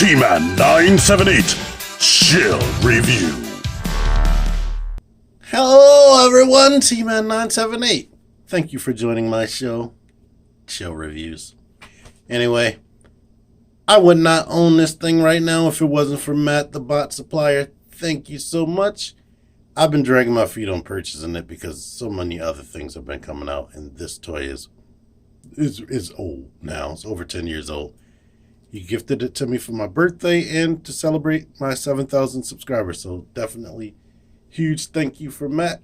T-Man 978 Chill Review. Hello everyone, T-Man 978. Thank you for joining my show, Chill Reviews. Anyway, I would not own this thing right now if it wasn't for Matt, the bot supplier. Thank you so much. I've been dragging my feet on purchasing it because so many other things have been coming out, and this toy is old now. It's over 10 years old. He gifted it to me for my birthday and to celebrate my 7,000 subscribers. So definitely huge thank you for Matt.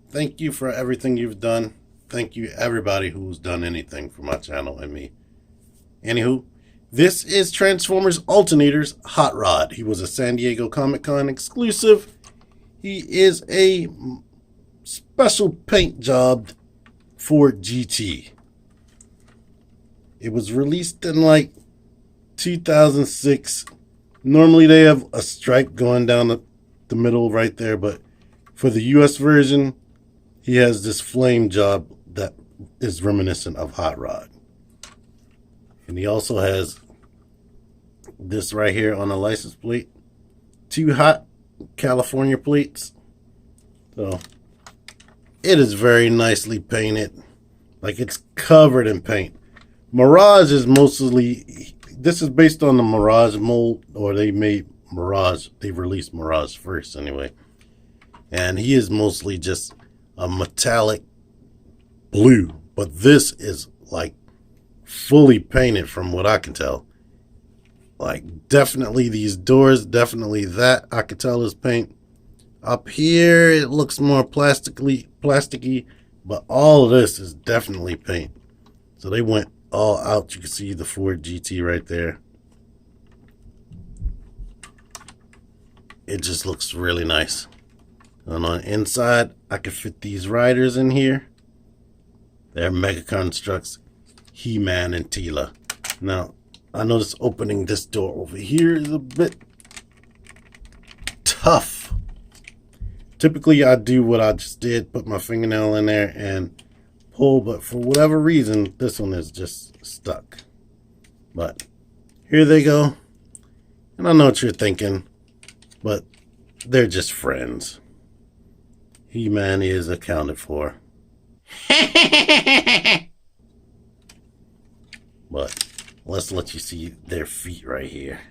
Thank you for everything you've done. Thank you everybody who's done anything for my channel and me. Anywho, this is Transformers Alternators Hot Rod. He was a San Diego Comic-Con exclusive. He is a special paint job for GT. It was released in like 2006. Normally they have a stripe going down the middle right there, but for the US version, he has this flame job that is reminiscent of Hot Rod. And he also has this right here on the license plate. 2 hot California plates. So it is very nicely painted. Like it's covered in paint. Mirage is mostly, this is based on the Mirage mold, or they made Mirage, they released Mirage first anyway. And he is mostly just a metallic blue, but this is like fully painted from what I can tell. Like definitely these doors, definitely that I could tell is paint. Up here it looks more plasticky, but all of this is definitely paint. So they went all out. You can see the Ford GT right there. It just looks really nice. And on the inside, I could fit these riders in here. They're Mega Constructs, He-Man and Teela. Now, I notice opening this door over here is a bit tough. Typically, I do what I just did, put my fingernail in there and pull, but for whatever reason, this one is just stuck. But here they go. And I know what you're thinking, but they're just friends. He-Man is accounted for. But let's let you see their feet right here.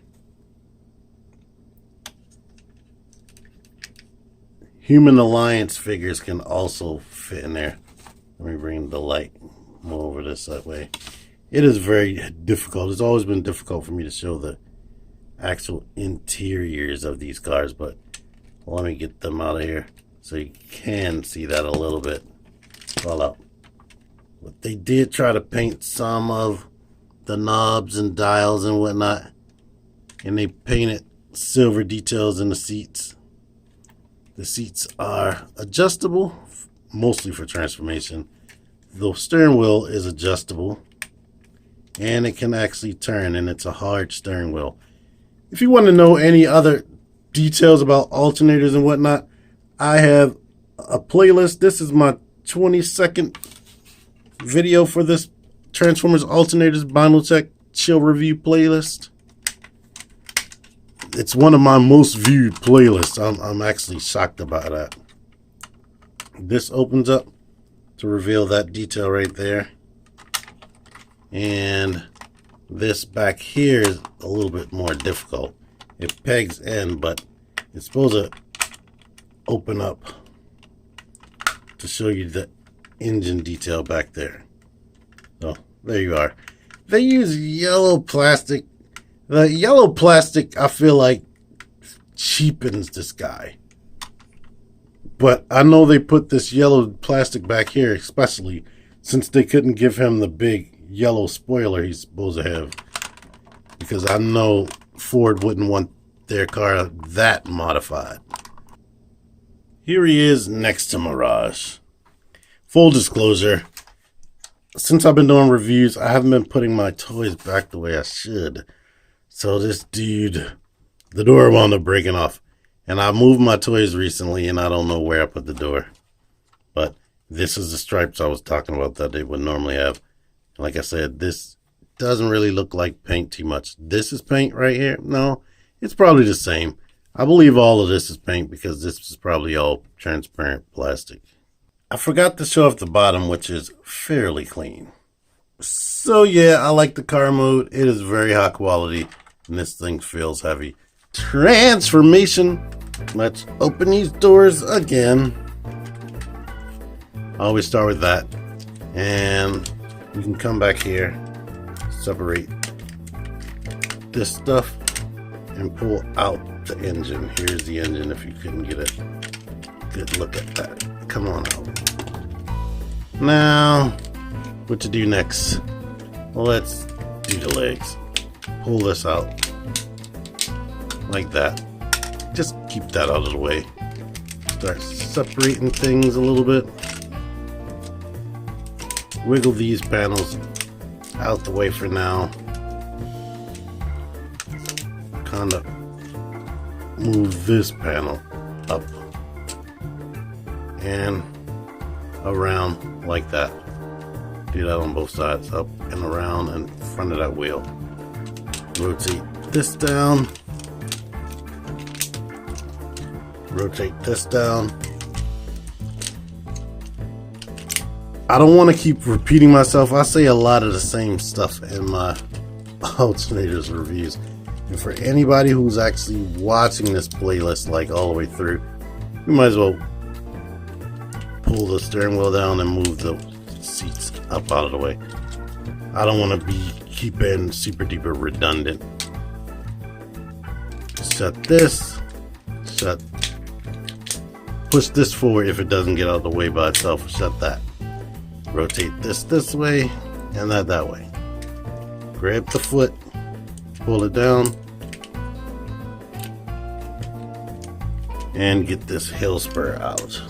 Human Alliance figures can also fit in there. Let me bring the light more over this that way. It is very difficult. It's always been difficult for me to show the actual interiors of these cars, but let me get them out of here so you can see that a little bit. Voila. But they did try to paint some of the knobs and dials and whatnot, and they painted silver details in the seats. The seats are adjustable, mostly for transformation. The steering wheel is adjustable, and it can actually turn, and it's a hard steering wheel. If you want to know any other details about alternators and whatnot, I have a playlist. This is my 22nd video for this Transformers Alternators Vinyl Check Chill Review playlist. It's one of my most viewed playlists. I'm actually shocked about that. This opens up to reveal that detail right there. And this back here is a little bit more difficult. It pegs in, but it's supposed to open up to show you the engine detail back there. So there you are. They use yellow plastic. The yellow plastic, I feel like, cheapens this guy. But I know they put this yellow plastic back here, especially since they couldn't give him the big yellow spoiler he's supposed to have. Because I know Ford wouldn't want their car that modified. Here he is next to Mirage. Full disclosure, since I've been doing reviews, I haven't been putting my toys back the way I should. So this dude, the door wound up breaking off. And I moved my toys recently, and I don't know where I put the door. But this is the stripes I was talking about that they would normally have. Like I said, this doesn't really look like paint too much. This is paint right here. No, it's probably the same. I believe all of this is paint because this is probably all transparent plastic. I forgot to show off the bottom, which is fairly clean. So yeah, I like the car mode. It is very high quality, and this thing feels heavy. Transformation. Let's open these doors again. I always start with that. And we can come back here, separate this stuff, and pull out the engine. Here's the engine if you couldn't get a good look at that. Come on out. Now, what to do next? Well, let's do the legs. Pull this out like that. Just keep that out of the way. Start separating things a little bit. Wiggle these panels out the way for now. Kind of move this panel up and around like that. Do that on both sides, up and around in front of that wheel. Rotate this down. Rotate this down. I don't want to keep repeating myself. I say a lot of the same stuff in my Alternators reviews. And for anybody who's actually watching this playlist like all the way through, you might as well pull the steering wheel down and move the seats up out of the way. I don't want to be keeping super duper redundant. Set this. Push this forward if it doesn't get out of the way by itself. Set that. Rotate this way and that way. Grab the foot, pull it down, and get this hill spur out.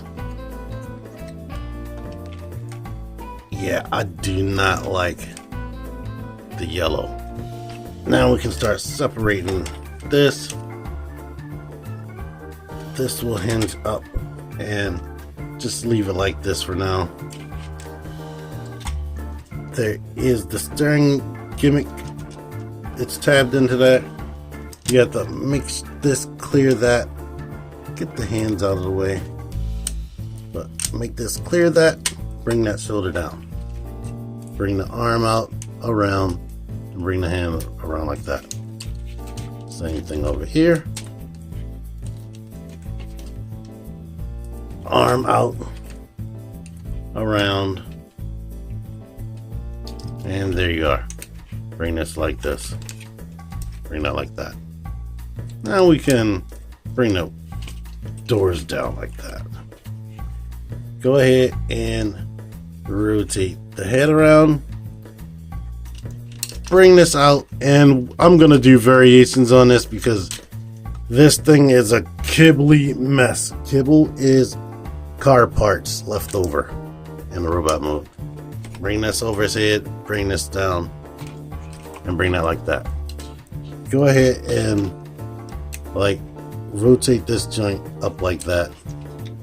Yeah, I do not like the yellow. Now we can start separating this. This will hinge up and just leave it like this for now. There is the steering gimmick. It's tabbed into that. You have to make this clear that. Get the hands out of the way. But make this clear that. Bring that shoulder down. Bring the arm out around and bring the hand around like that. Same thing over here. Arm out around. And there you are. Bring this like this. Bring that like that. Now we can bring the doors down like that. Go ahead and rotate the head around. Bring this out, and I'm gonna do variations on this because this thing is a kibbly mess. Kibble is car parts left over in the robot mode. Bring this over his head, bring this down, and bring that like that. Go ahead and like rotate this joint up like that.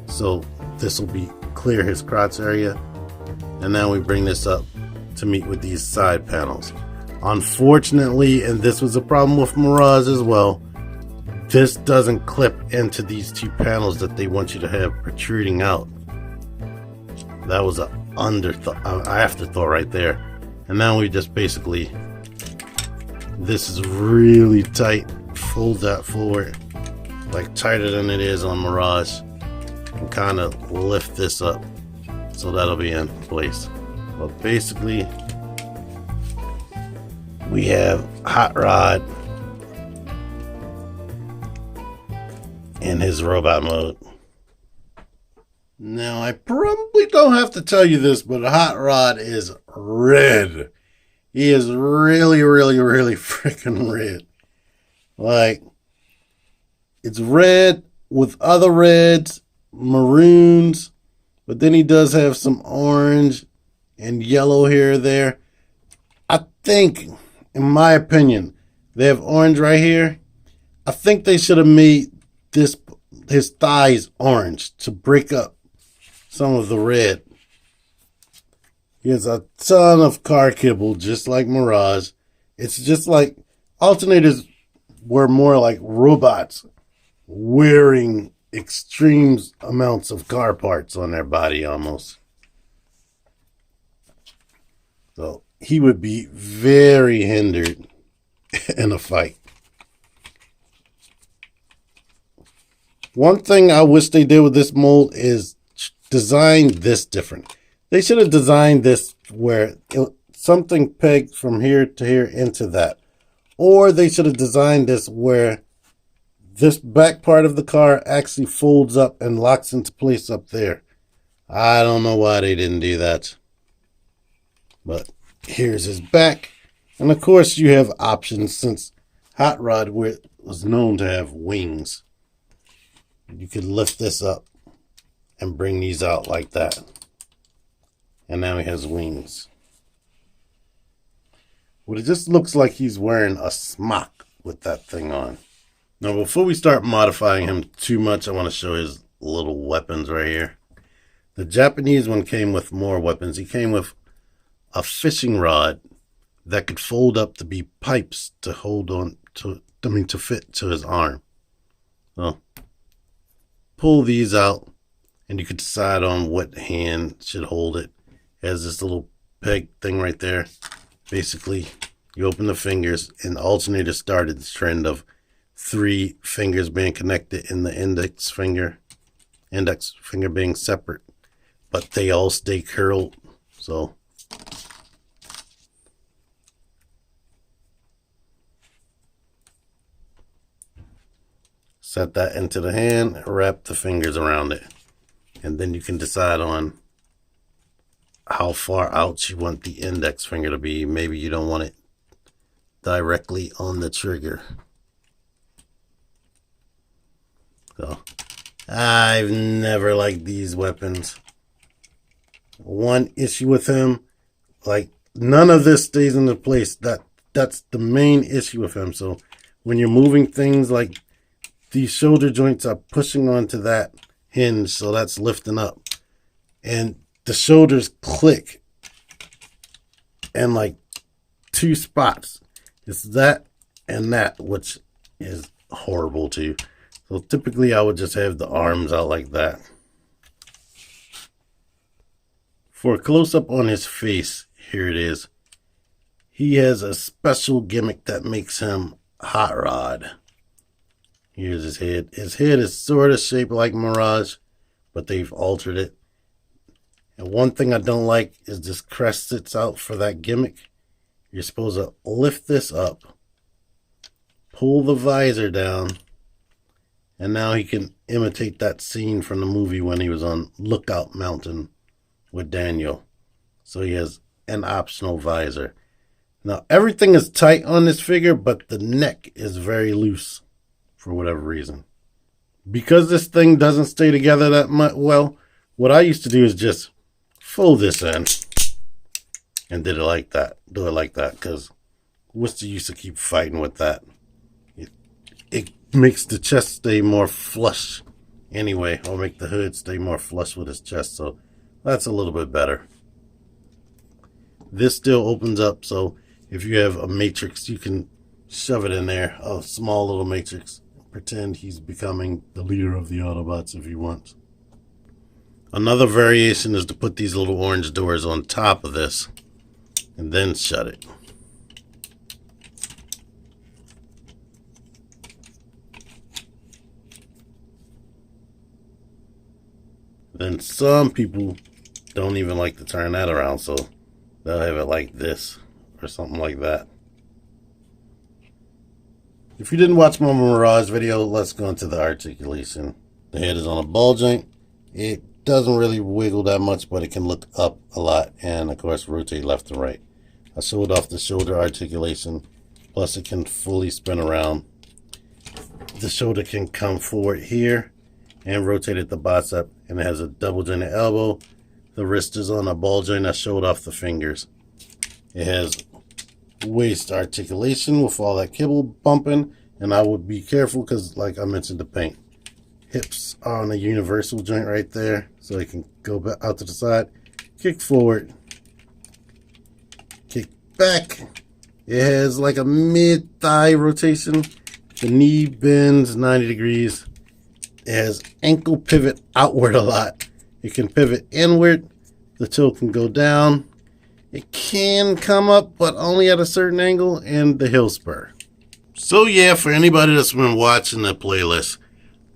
So this will be clear his crotch area. And now we bring this up to meet with these side panels. Unfortunately, and this was a problem with Mirage as well, this doesn't clip into these two panels that they want you to have protruding out. That was an afterthought right there. And now we just basically, this is really tight. Fold that forward, like tighter than it is on Mirage, and kind of lift this up so that'll be in place. But basically, we have Hot Rod in his robot mode. Now, I probably don't have to tell you this, but Hot Rod is red. He is really, really, really freaking red. Like, it's red with other reds, maroons, but then he does have some orange and yellow here or there. I think, in my opinion, they have orange right here. I think they should have made his thighs orange to break up some of the red. He has a ton of car kibble, just like Mirage. It's just like Alternators were more like robots wearing extreme amounts of car parts on their body almost. So he would be very hindered in a fight. One thing I wish they did with this mold is design this different. They should have designed this where something pegged from here to here into that. Or they should have designed this where this back part of the car actually folds up and locks into place up there. I don't know why they didn't do that. But here's his back. And of course you have options since Hot Rod was known to have wings. You could lift this up and bring these out like that. And now he has wings. Well, it just looks like he's wearing a smock with that thing on. Now, before we start modifying him too much, I want to show his little weapons right here. The Japanese one came with more weapons. He came with a fishing rod that could fold up to be pipes to hold on to, to fit to his arm. So, pull these out, and you could decide on what hand should hold it. It has this little peg thing right there. Basically, you open the fingers, and the Alternator started this trend of 3 fingers being connected in the index finger being separate, but they all stay curled. So set that into the hand, wrap the fingers around it, and then you can decide on how far out you want the index finger to be. Maybe you don't want it directly on the trigger. So, I've never liked these weapons. One issue with him, like none of this stays into place. That's the main issue with him. So when you're moving things, like these shoulder joints are pushing onto that hinge, so that's lifting up. And the shoulders click in like 2 spots. It's that and that, which is horrible too. So typically I would just have the arms out like that. For a close-up on his face, here it is. He has a special gimmick that makes him Hot Rod. Here's his head. His head is sort of shaped like Mirage, but they've altered it. And one thing I don't like is this crest sits out for that gimmick. You're supposed to lift this up, pull the visor down, and now he can imitate that scene from the movie when he was on Lookout Mountain with Daniel. So he has an optional visor. Now everything is tight on this figure, but the neck is very loose for whatever reason. Because this thing doesn't stay together that much well, what I used to do is just fold this in and do it like that, because what's the use to keep fighting with that? It makes the chest stay more flush anyway, or make the hood stay more flush with his chest, so that's a little bit better. This still opens up, so if you have a matrix, you can shove it in there, a small little matrix. Pretend he's becoming the leader of the Autobots if you want. Another variation is to put these little orange doors on top of this and then shut it. Then some people don't even like to turn that around, so they'll have it like this or something like that. If you didn't watch my Mirage video, let's go into the articulation. The head is on a ball joint. It doesn't really wiggle that much, but it can look up a lot and of course rotate left and right. I showed off the shoulder articulation, plus it can fully spin around. The shoulder can come forward here and rotate at the bicep, and it has a double jointed elbow. The wrist is on a ball joint. I showed off the fingers. It has waist articulation with all that kibble bumping, and I would be careful because, like I mentioned, the paint. Hips are on a universal joint right there, so it can go back out to the side, kick forward, back. It has like a mid-thigh rotation. The knee bends 90 degrees. It has ankle pivot outward a lot. It can pivot inward. The toe can go down. It can come up, but only at a certain angle, and the heel spur. So yeah, for anybody that's been watching the playlist,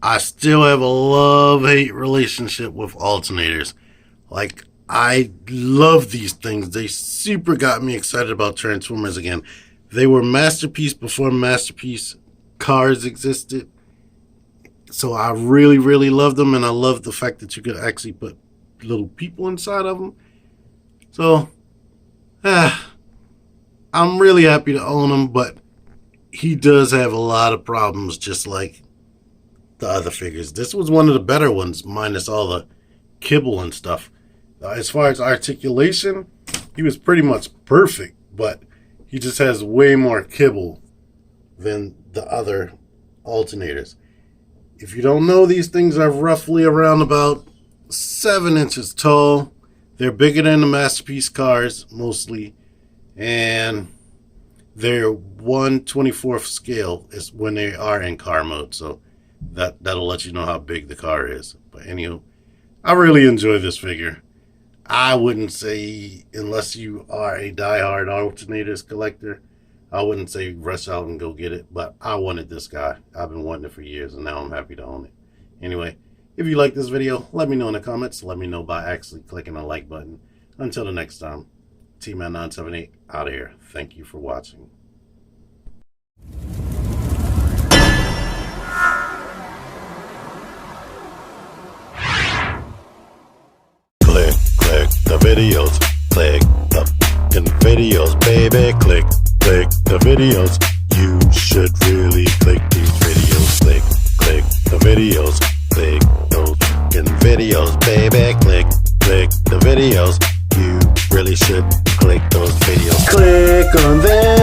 I still have a love-hate relationship with alternators. Like, I love these things. They super got me excited about Transformers again. They were Masterpiece before Masterpiece cars existed. So I really, really love them, and I love the fact that you could actually put little people inside of them. So, I'm really happy to own him, but he does have a lot of problems, just like the other figures. This was one of the better ones, minus all the kibble and stuff. As far as articulation, he was pretty much perfect, but he just has way more kibble than the other alternators. If you don't know, these things are roughly around about 7 inches tall. They're bigger than the Masterpiece cars, mostly, and they're 1/24th scale is when they are in car mode, so that'll let you know how big the car is. But anywho, I really enjoy this figure. I wouldn't say, unless you are a diehard alternators collector, I wouldn't say rush out and go get it, but I wanted this guy. I've been wanting it for years, and now I'm happy to own it. Anyway, if you like this video, let me know in the comments. Let me know by actually clicking the like button. Until the next time, T-Man978 out of here. Thank you for watching. Click the videos. Click the fucking videos, baby. Click the videos. You should really click these videos. Click the videos. Click those fucking videos, baby. Click the videos. You really should click those videos. Click on them.